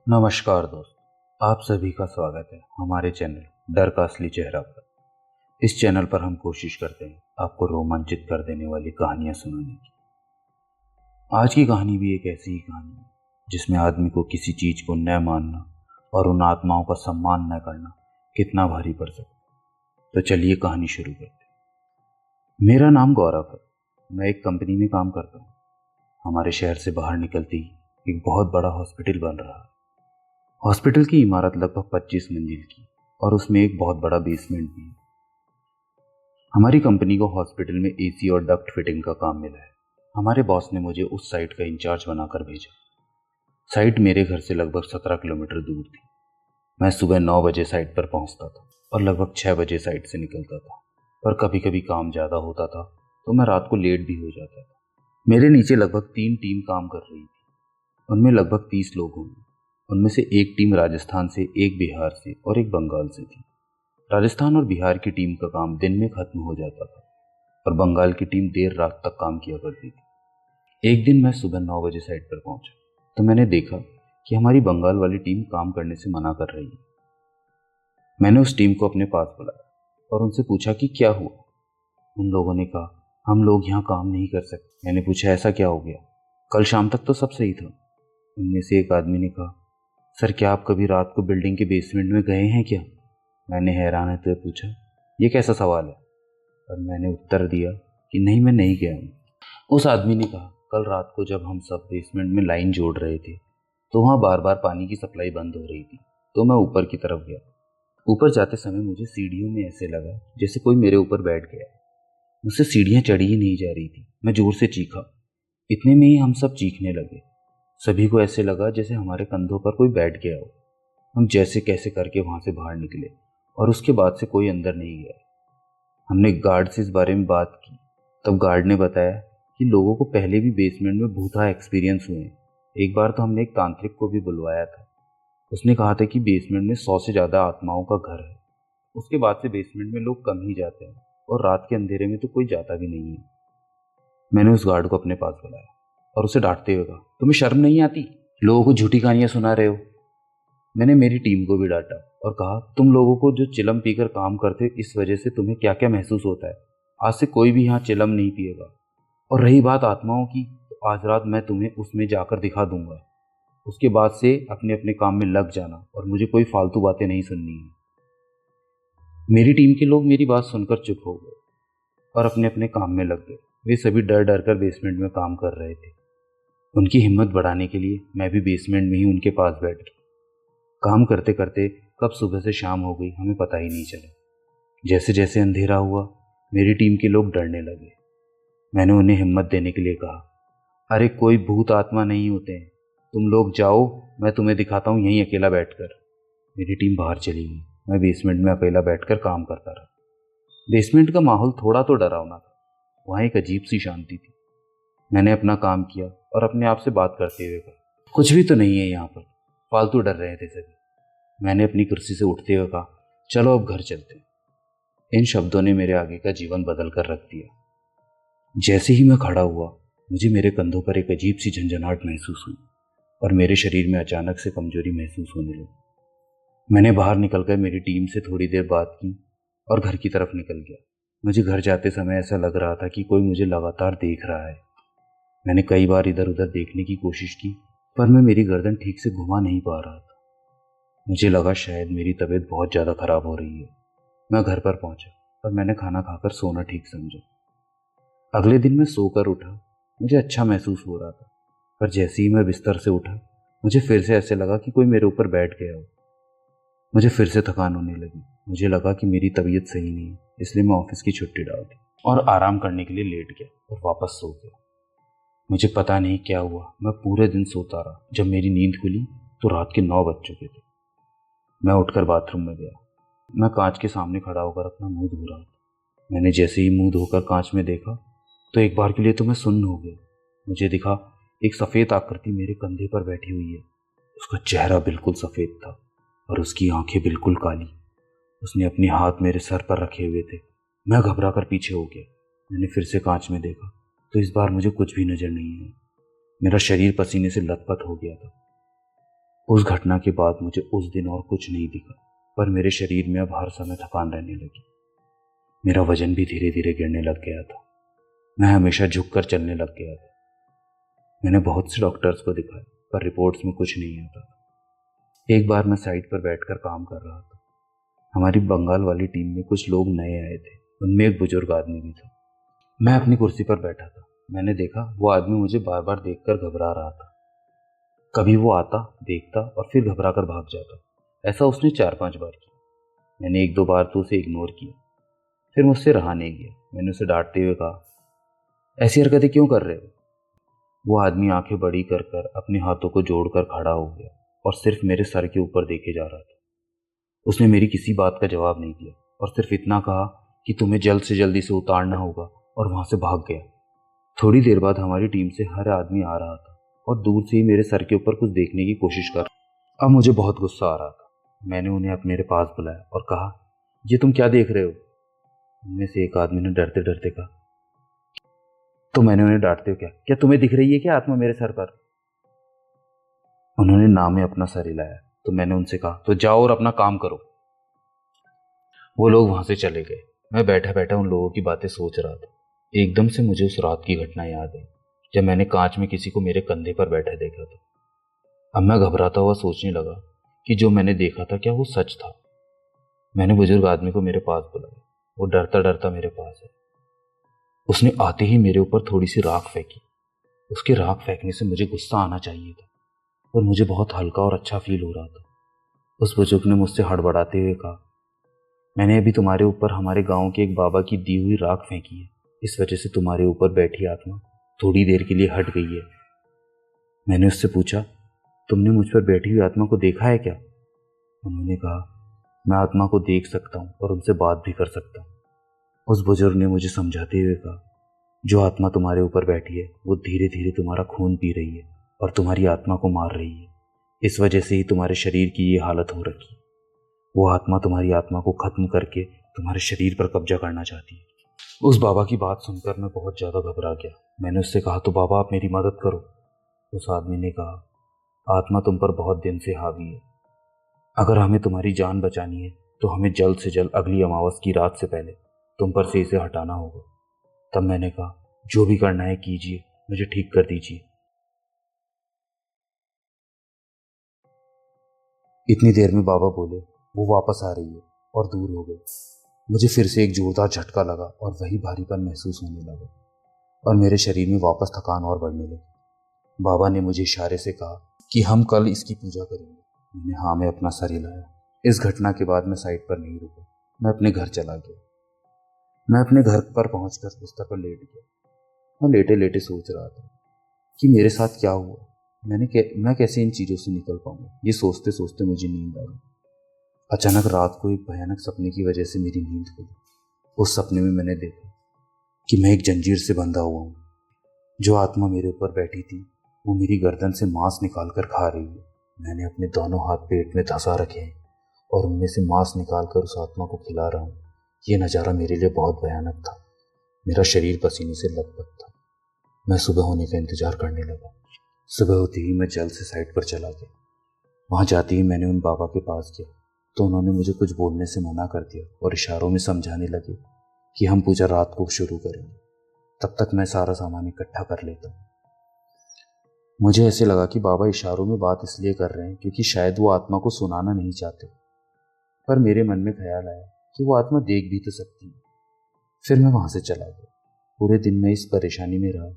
नमस्कार दोस्त, आप सभी का स्वागत है हमारे चैनल डर का असली चेहरा पर। इस चैनल पर हम कोशिश करते हैं आपको रोमांचित कर देने वाली कहानियां सुनाने की। आज की कहानी भी एक ऐसी ही कहानी है जिसमें आदमी को किसी चीज को न मानना और उन आत्माओं का सम्मान न करना कितना भारी पड़ सकता है। तो चलिए कहानी शुरू करते हैं। मेरा नाम गौरव है। मैं एक कंपनी में काम करता हूँ। हमारे शहर से बाहर निकलते ही एक बहुत बड़ा हॉस्पिटल बन रहा है। हॉस्पिटल की इमारत लगभग 25 मंजिल की और उसमें एक बहुत बड़ा बेसमेंट भी है। हमारी कंपनी को हॉस्पिटल में एसी और डक्ट फिटिंग का काम मिला है। हमारे बॉस ने मुझे उस साइट का इंचार्ज बनाकर भेजा। साइट मेरे घर से लगभग 17 किलोमीटर दूर थी। मैं सुबह 9 बजे साइट पर पहुंचता था और लगभग 6 बजे साइट से निकलता था। पर कभी कभी काम ज़्यादा होता था तो मैं रात को लेट भी हो जाता था। मेरे नीचे लगभग 3 टीम काम कर रही थी। उनमें लगभग 30 लोग होंगे। उनमें से एक टीम राजस्थान से, एक बिहार से और एक बंगाल से थी। राजस्थान और बिहार की टीम का काम दिन में खत्म हो जाता था और बंगाल की टीम देर रात तक काम किया करती थी। एक दिन मैं सुबह 9 बजे साइट पर पहुंचा तो मैंने देखा कि हमारी बंगाल वाली टीम काम करने से मना कर रही है। मैंने उस टीम को अपने पास बुलाया और उनसे पूछा कि क्या हुआ। उन लोगों ने कहा, हम लोग यहाँ काम नहीं कर सकते। मैंने पूछा, ऐसा क्या हो गया? कल शाम तक तो सब सही था। उनमें से एक आदमी ने कहा, सर क्या आप कभी रात को बिल्डिंग के बेसमेंट में गए हैं क्या? मैंने हैरान होते हुए पूछा, ये कैसा सवाल है? और मैंने उत्तर दिया कि नहीं, मैं नहीं गया हूँ। उस आदमी ने कहा, कल रात को जब हम सब बेसमेंट में लाइन जोड़ रहे थे तो वहाँ बार बार पानी की सप्लाई बंद हो रही थी, तो मैं ऊपर की तरफ गया। ऊपर जाते समय मुझे सीढ़ियों में ऐसे लगा जैसे कोई मेरे ऊपर बैठ गया। मुझसे सीढ़ियाँ चढ़ी ही नहीं जा रही थी। मैं जोर से चीखा। इतने में ही हम सब चीखने लगे। सभी को ऐसे लगा जैसे हमारे कंधों पर कोई बैठ गया हो। हम जैसे कैसे करके वहां से बाहर निकले और उसके बाद से कोई अंदर नहीं गया। हमने गार्ड से इस बारे में बात की। तब गार्ड ने बताया कि लोगों को पहले भी बेसमेंट में भूता एक्सपीरियंस हुए हैं। एक बार तो हमने एक तांत्रिक को भी बुलवाया था। उसने कहा था कि बेसमेंट में 100 से ज़्यादा आत्माओं का घर है। उसके बाद से बेसमेंट में लोग कम ही जाते हैं और रात के अंधेरे में तो कोई जाता भी नहीं है। मैंने उस गार्ड को अपने पास बुलाया और उसे डांटते हुए कहा, तुम्हें शर्म नहीं आती? लोगों को झूठी कहानियां सुना रहे हो। मैंने मेरी टीम को भी डांटा और कहा, तुम लोगों को जो चिलम पीकर काम करते इस वजह से तुम्हें क्या क्या महसूस होता है। आज से कोई भी यहाँ चिलम नहीं पिएगा। और रही बात आत्माओं की, तो आज रात मैं तुम्हें उसमें जाकर दिखा दूंगा। उसके बाद से अपने अपने काम में लग जाना और मुझे कोई फालतू बातें नहीं सुननी है। मेरी टीम के लोग मेरी बात सुनकर चुप हो गए और अपने अपने काम में लग गए। वे सभी डर डर कर बेसमेंट में काम कर रहे थे। उनकी हिम्मत बढ़ाने के लिए मैं भी बेसमेंट में ही उनके पास बैठ गया। काम करते करते कब सुबह से शाम हो गई हमें पता ही नहीं चला। जैसे जैसे अंधेरा हुआ मेरी टीम के लोग डरने लगे। मैंने उन्हें हिम्मत देने के लिए कहा, अरे कोई भूत आत्मा नहीं होते हैं, तुम लोग जाओ, मैं तुम्हें दिखाता हूँ यहीं अकेला बैठकर। मेरी टीम बाहर चली गई। मैं बेसमेंट में अकेला बैठकर काम करता रहा। बेसमेंट का माहौल थोड़ा तो डरावना था। वहाँ एक अजीब सी शांति थी। मैंने अपना काम किया और अपने आप से बात करते हुए कहा, कुछ भी तो नहीं है यहाँ पर, फालतू डर रहे थे सभी। मैंने अपनी कुर्सी से उठते हुए कहा, चलो अब घर चलते हैं। इन शब्दों ने मेरे आगे का जीवन बदल कर रख दिया। जैसे ही मैं खड़ा हुआ मुझे मेरे कंधों पर एक अजीब सी झंझनाहट महसूस हुई और मेरे शरीर में अचानक से कमजोरी महसूस होने लगी। मैंने बाहर निकलकर मेरी टीम से थोड़ी देर बात की और घर की तरफ निकल गया। मुझे घर जाते समय ऐसा लग रहा था कि कोई मुझे लगातार देख रहा है। मैंने कई बार इधर उधर देखने की कोशिश की पर मैं मेरी गर्दन ठीक से घुमा नहीं पा रहा था। मुझे लगा शायद मेरी तबीयत बहुत ज़्यादा खराब हो रही है। मैं घर पर पहुंचा और मैंने खाना खाकर सोना ठीक समझा। अगले दिन मैं सोकर उठा। मुझे अच्छा महसूस हो रहा था, पर जैसे ही मैं बिस्तर से उठा मुझे फिर से ऐसे लगा कि कोई मेरे ऊपर बैठ गया हो। मुझे फिर से थकान होने लगी। मुझे लगा कि मेरी तबीयत सही नहीं है, इसलिए मैं ऑफिस की छुट्टी डाल दी और आराम करने के लिए लेट गया और वापस सो गया। मुझे पता नहीं क्या हुआ, मैं पूरे दिन सोता रहा। जब मेरी नींद खुली तो रात के 9 बज चुके थे। मैं उठकर बाथरूम में गया। मैं कांच के सामने खड़ा होकर अपना मुंह धो रहा था। मैंने जैसे ही मुंह धोकर कांच में देखा तो एक बार के लिए तो मैं सुन्न हो गया। मुझे दिखा एक सफ़ेद आकृति मेरे कंधे पर बैठी हुई है। उसका चेहरा बिल्कुल सफ़ेद था और उसकी आंखें बिल्कुल काली। उसने अपने हाथ मेरे सर पर रखे हुए थे। मैं घबरा कर पीछे हो गया। मैंने फिर से कांच में देखा तो इस बार मुझे कुछ भी नजर नहीं आया। मेरा शरीर पसीने से लथपथ हो गया था। उस घटना के बाद मुझे उस दिन और कुछ नहीं दिखा, पर मेरे शरीर में अब हर समय थकान रहने लगी। मेरा वजन भी धीरे धीरे गिरने लग गया था। मैं हमेशा झुककर चलने लग गया था। मैंने बहुत से डॉक्टर्स को दिखाया, पर रिपोर्ट्स में कुछ नहीं आता था। एक बार मैं साइट पर बैठकर काम कर रहा था। हमारी बंगाल वाली टीम में कुछ लोग नए आए थे, उनमें एक बुजुर्ग आदमी भी था। मैं अपनी कुर्सी पर बैठा था। मैंने देखा वो आदमी मुझे बार बार देखकर घबरा रहा था। कभी वो आता, देखता और फिर घबरा कर भाग जाता। ऐसा उसने 4-5 बार किया। मैंने 1-2 बार तो उसे इग्नोर किया, फिर मुझसे रहा नहीं गया। मैंने उसे डांटते हुए कहा, ऐसी हरकतें क्यों कर रहे हो? वो आदमी आंखें बड़ी कर कर अपने हाथों को जोड़कर खड़ा हो गया और सिर्फ मेरे सर के ऊपर देखे जा रहा था। उसने मेरी किसी बात का जवाब नहीं दिया और सिर्फ इतना कहा कि तुम्हें जल्द से जल्दी से उतारना होगा, और वहां से भाग गया। थोड़ी देर बाद हमारी टीम से हर आदमी आ रहा था और दूर से ही मेरे सर के ऊपर कुछ देखने की कोशिश कर। अब मुझे बहुत गुस्सा आ रहा था। मैंने उन्हें अपने पास बुलाया और कहा, ये तुम क्या देख रहे हो? उनमें से एक आदमी ने डरते डरते कहा। तो मैंने उन्हें डांटते हुए, क्या क्या तुम्हें दिख रही है क्या आत्मा मेरे सर पर? उन्होंने नाम में अपना सर हिलाया। तो मैंने उनसे कहा, तो जाओ और अपना काम करो। वो लोग वहां से चले गए। मैं बैठा बैठा उन लोगों की बातें सोच रहा था। एकदम से मुझे उस रात की घटना याद आई, जब मैंने कांच में किसी को मेरे कंधे पर बैठे देखा था। अब मैं घबराता हुआ सोचने लगा कि जो मैंने देखा था क्या वो सच था। मैंने बुजुर्ग आदमी को मेरे पास बुलाया। वो डरता डरता मेरे पास है। उसने आते ही मेरे ऊपर थोड़ी सी राख फेंकी। उसके राख फेंकने से मुझे गुस्सा आना चाहिए था, पर मुझे बहुत हल्का और अच्छा फील हो रहा था। उस बुजुर्ग ने मुझसे हड़बड़ाते हुए कहा, मैंने अभी तुम्हारे ऊपर हमारे गांव के एक बाबा की दी हुई राख फेंकी है। इस वजह से तुम्हारे ऊपर बैठी आत्मा थोड़ी देर के लिए हट गई है। मैंने उससे पूछा, तुमने मुझ पर बैठी हुई आत्मा को देखा है क्या? उन्होंने कहा, मैं आत्मा को देख सकता हूँ और उनसे बात भी कर सकता हूँ। उस बुजुर्ग ने मुझे समझाते हुए कहा, जो आत्मा तुम्हारे ऊपर बैठी है वो धीरे धीरे तुम्हारा खून पी रही है और तुम्हारी आत्मा को मार रही है। इस वजह से ही तुम्हारे शरीर की ये हालत हो रखी है। वो आत्मा तुम्हारी आत्मा को खत्म करके तुम्हारे शरीर पर कब्जा करना चाहती है। उस बाबा की बात सुनकर मैं बहुत ज्यादा घबरा गया। मैंने उससे कहा, तो बाबा आप मेरी मदद करो। उस आदमी ने कहा, आत्मा तुम पर बहुत दिन से हावी है। अगर हमें तुम्हारी जान बचानी है तो हमें जल्द से जल्द अगली अमावस की रात से पहले तुम पर से इसे हटाना होगा। तब मैंने कहा, जो भी करना है कीजिए, मुझे ठीक कर दीजिए। इतनी देर में बाबा बोले, वो वापस आ रही है, और दूर हो गए। मुझे फिर से एक जोरदार झटका लगा और वही भारीपन महसूस होने लगा और मेरे शरीर में वापस थकान और बढ़ने लगी। बाबा ने मुझे इशारे से कहा कि हम कल इसकी पूजा करेंगे। मैंने हाँ में अपना सर हिलाया। इस घटना के बाद मैं साइट पर नहीं रुका। मैं अपने घर चला गया। मैं अपने घर पर पहुंचकर बिस्तर पर लेट गया। मैं लेटे लेटे सोच रहा था कि मेरे साथ क्या हुआ। मैं कैसे इन चीज़ों से निकल पाऊंगा। ये सोचते सोचते मुझे नींद आ गई। अचानक रात को एक भयानक सपने की वजह से मेरी नींद खुली। उस सपने में मैंने देखा कि मैं एक जंजीर से बंधा हुआ हूँ। जो आत्मा मेरे ऊपर बैठी थी वो मेरी गर्दन से मांस निकाल कर खा रही है। मैंने अपने दोनों हाथ पेट में धंसा रखे हैं और उनमें से मांस निकाल कर उस आत्मा को खिला रहा हूँ। ये नज़ारा मेरे लिए बहुत भयानक था। मेरा शरीर पसीने से लथपथ था। मैं सुबह होने का इंतजार करने लगा। सुबह होते ही मैं जल्द से साइट पर चला गया। वहां जाते ही मैंने उन बाबा के पास गया तो उन्होंने मुझे कुछ बोलने से मना कर दिया और इशारों में समझाने लगे कि हम पूजा रात को शुरू करेंगे। तब तक मैं सारा सामान इकट्ठा कर लेता हूँ। मुझे ऐसे लगा कि बाबा इशारों में बात इसलिए कर रहे हैं क्योंकि शायद वो आत्मा को सुनाना नहीं चाहते, पर मेरे मन में ख्याल आया कि वो आत्मा देख भी तो सकती है। फिर मैं वहां से चला गया। पूरे दिन मैं इस परेशानी में रहा